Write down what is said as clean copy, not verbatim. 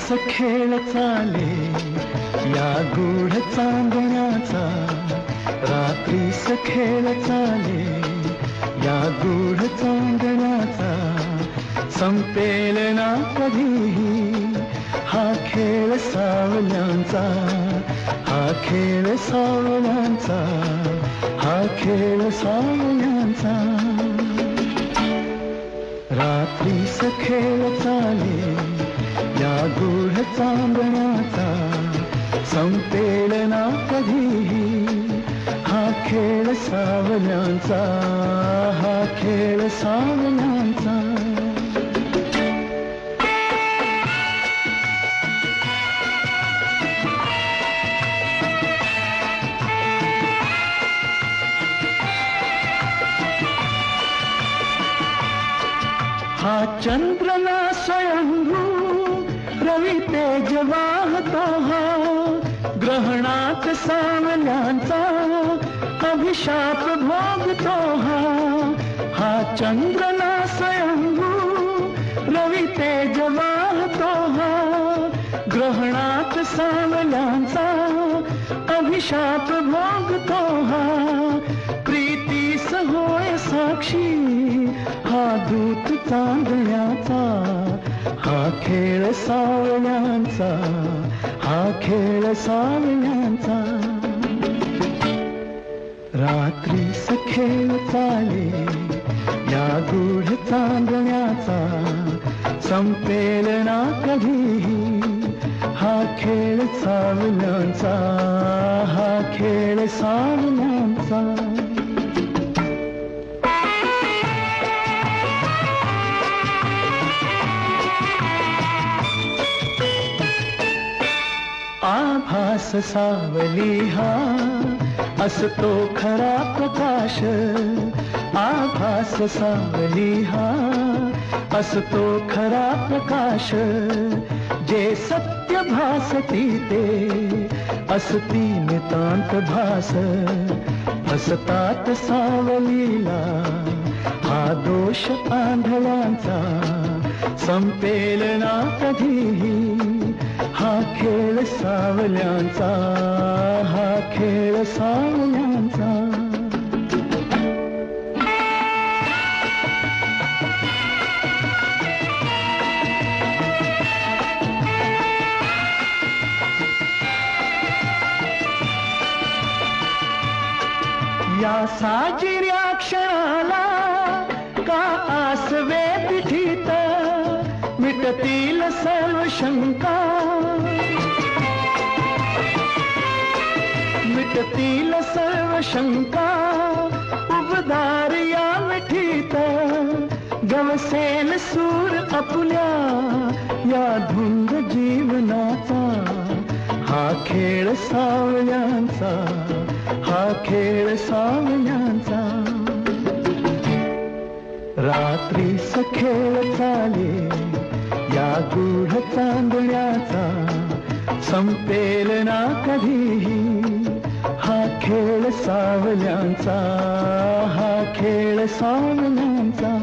रात्रीस खेळ चाले या गूढ चांदण्याचा, रात्रीस खेळ चाले या गूढ चांदण्याचा, संपेल ना कधीही हा खेळ सावल्यांचा, हा खेळ सावल्यांचा, हा खेळ सावल्यांचा. रात्रीस खेळ चाले या गूढ चांदण्याचा, संपेल ना कधीही हा खेळ सावल्यांचा, हा खेळ सावल्यांचा. हा चंद्र ना स्वयंभू रवी तेज वाहतो, हा ग्रहणात सावल्यांचा अभिशाप भोगतो. हा चंद्र ना स्वयंभू रवी तेज वाहतो, हा ग्रहणात सावल्यांचा अभिशाप भोगतो. प्रीतीस होय साक्षी हा दूत चांदण्याचा, हा खेळ सावल्यांचा, हा खेळ सावल्यांचा. रात्रीस खेळ चाले या गूढ चांदण्याचा, संपेल ना कधीही हा खेळ सावल्यांचा, हा खेळ सावल्यांचा. आभास सावली हा असतो खरा प्रकाश, आभास सावली हा असतो खरा प्रकाश. जे सत्य भासती ते असती नितांत भास, हसतात सावलीला हा दोष आंधळ्यांचा, संपेल ना कधीही हा खेळ सावल्यांचा, हा खेळ सावल्यांचा. या साजिऱ्या क्षणाला का आसवे पिठीत, मिटतील सर्व शंका, मिटतील सर्व शंका. उबदार या मिठीत गवसेल सूर आपुल्या या धुंद जीवनाचा, हा खेळ सावल्यांचा, हा खेळ सावल्यांचा. रात्रीस खेळ चाले या गूढ चांदण्याचा, संपेल ना कधीही हा खेळ सावल्यांचा, हा खेळ सावल्यांचा.